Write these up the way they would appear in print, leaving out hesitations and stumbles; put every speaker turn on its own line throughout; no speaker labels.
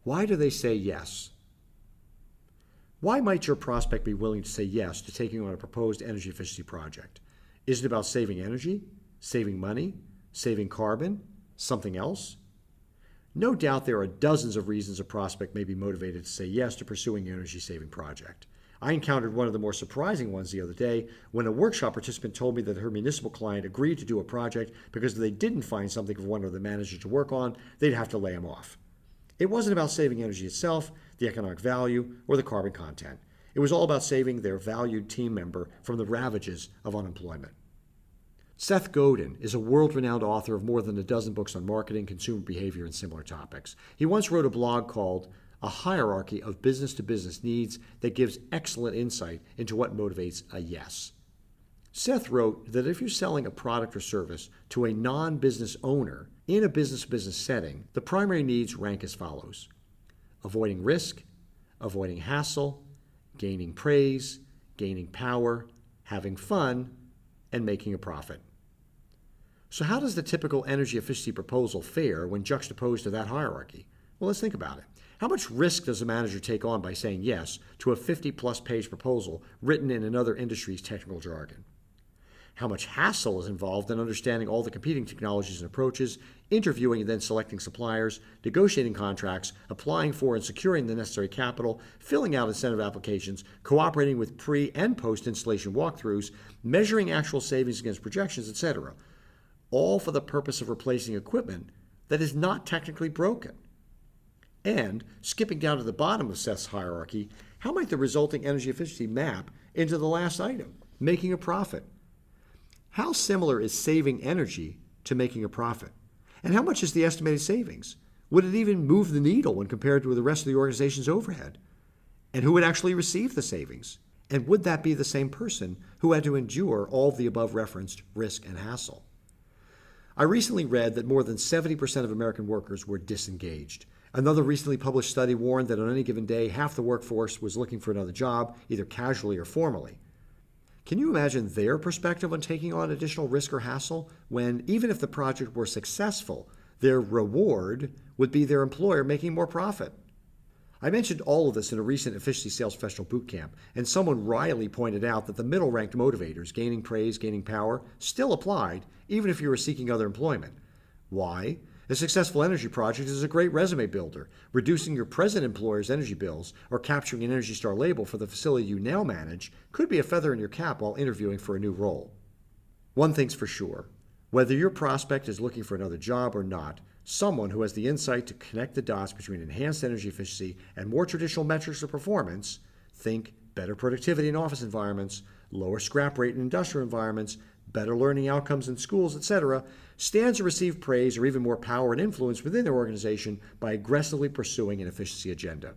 Why do they say yes? Why might your prospect be willing to say yes to taking on a proposed energy efficiency project? Is it about saving energy, saving money, saving carbon, something else? No doubt there are dozens of reasons a prospect may be motivated to say yes to pursuing an energy-saving project. I encountered one of the more surprising ones the other day when a workshop participant told me that her municipal client agreed to do a project because if they didn't find something for one of the managers to work on, they'd have to lay him off. It wasn't about saving energy itself, the economic value, or the carbon content. It was all about saving their valued team member from the ravages of unemployment. Seth Godin is a world-renowned author of more than a dozen books on marketing, consumer behavior, and similar topics. He once wrote a blog called A Hierarchy of Business-to-Business Needs that gives excellent insight into what motivates a yes. Seth wrote that if you're selling a product or service to a non-business owner in a business-to-business setting, the primary needs rank as follows: avoiding risk, avoiding hassle, gaining praise, gaining power, having fun, and making a profit. So how does the typical energy efficiency proposal fare when juxtaposed to that hierarchy? Well, let's think about it. How much risk does a manager take on by saying yes to a 50-plus page proposal written in another industry's technical jargon? How much hassle is involved in understanding all the competing technologies and approaches, interviewing and then selecting suppliers, negotiating contracts, applying for and securing the necessary capital, filling out incentive applications, cooperating with pre- and post-installation walkthroughs, measuring actual savings against projections, etc., all for the purpose of replacing equipment that is not technically broken? And, skipping down to the bottom of Seth's hierarchy, how might the resulting energy efficiency map into the last item, making a profit? How similar is saving energy to making a profit? And how much is the estimated savings? Would it even move the needle when compared to the rest of the organization's overhead? And who would actually receive the savings? And would that be the same person who had to endure all of the above referenced risk and hassle? I recently read that more than 70% of American workers were disengaged. Another recently published study warned that on any given day, half the workforce was looking for another job, either casually or formally. Can you imagine their perspective on taking on additional risk or hassle when, even if the project were successful, their reward would be their employer making more profit? I mentioned all of this in a recent Efficiency Sales Professional Bootcamp, and someone wryly pointed out that the middle-ranked motivators, gaining praise, gaining power, still applied even if you were seeking other employment. Why? A successful energy project is a great resume builder. Reducing your present employer's energy bills or capturing an Energy Star label for the facility you now manage could be a feather in your cap while interviewing for a new role. One thing's for sure, whether your prospect is looking for another job or not, someone who has the insight to connect the dots between enhanced energy efficiency and more traditional metrics of performance, think better productivity in office environments, lower scrap rate in industrial environments, better learning outcomes in schools, etc., stands to receive praise or even more power and influence within their organization by aggressively pursuing an efficiency agenda.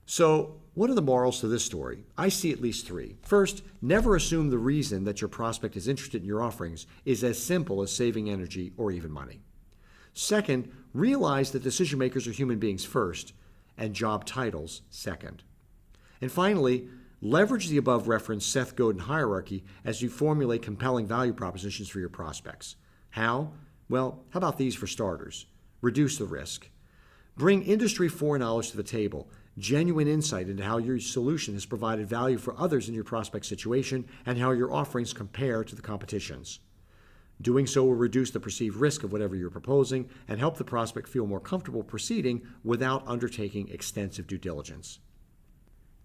So, what are the morals to this story? I see at least three. First, never assume the reason that your prospect is interested in your offerings is as simple as saving energy or even money. Second, realize that decision makers are human beings first and job titles second. And finally, leverage the above referenced Seth Godin hierarchy as you formulate compelling value propositions for your prospects. How? Well, how about these for starters? Reduce the risk. Bring industry foreknowledge to the table, genuine insight into how your solution has provided value for others in your prospect situation and how your offerings compare to the competition's. Doing so will reduce the perceived risk of whatever you're proposing and help the prospect feel more comfortable proceeding without undertaking extensive due diligence.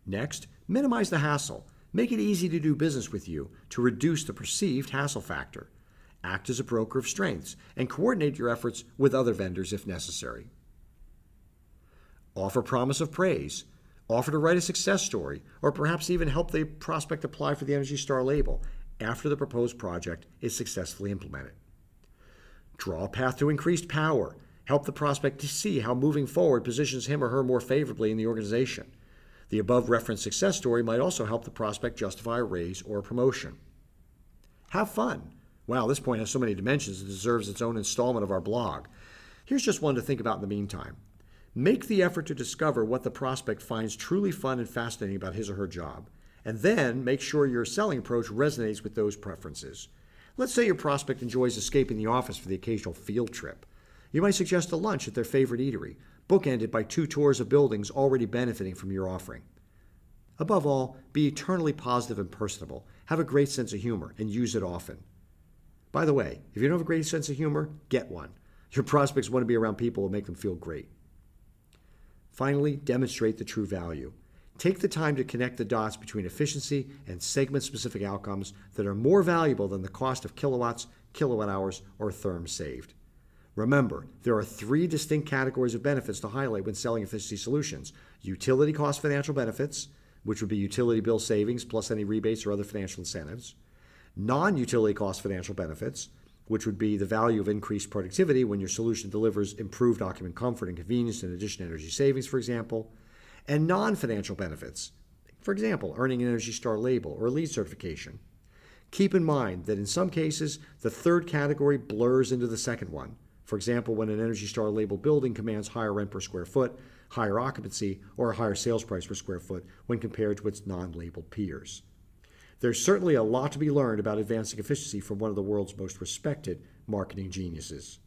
Next, minimize the hassle. Make it easy to do business with you to reduce the perceived hassle factor. Act as a broker of strengths and coordinate your efforts with other vendors if necessary. Offer promise of praise. Offer to write a success story or perhaps even help the prospect apply for the Energy Star label after the proposed project is successfully implemented. Draw a path to increased power. Help the prospect to see how moving forward positions him or her more favorably in the organization. The above referenced success story might also help the prospect justify a raise or a promotion. Have fun. Wow, this point has so many dimensions it deserves its own installment of our blog. Here's just one to think about in the meantime. Make the effort to discover what the prospect finds truly fun and fascinating about his or her job, and then make sure your selling approach resonates with those preferences. Let's say your prospect enjoys escaping the office for the occasional field trip. You might suggest a lunch at their favorite eatery, bookended by 2 tours of buildings already benefiting from your offering. Above all, be eternally positive and personable. Have a great sense of humor and use it often. By the way, if you don't have a great sense of humor, get one. Your prospects want to be around people who make them feel great. Finally, demonstrate the true value. Take the time to connect the dots between efficiency and segment-specific outcomes that are more valuable than the cost of kilowatts, kilowatt hours, or therms saved. Remember, there are 3 distinct categories of benefits to highlight when selling efficiency solutions: utility cost financial benefits, which would be utility bill savings plus any rebates or other financial incentives; non-utility cost financial benefits, which would be the value of increased productivity when your solution delivers improved occupant comfort and convenience in addition to energy savings, for example; and non-financial benefits, for example, earning an Energy Star label or a LEED certification. Keep in mind that in some cases, the third category blurs into the second one. For example, when an Energy Star labeled building commands higher rent per square foot, higher occupancy, or a higher sales price per square foot when compared to its non-labeled peers. There's certainly a lot to be learned about advancing efficiency from one of the world's most respected marketing geniuses.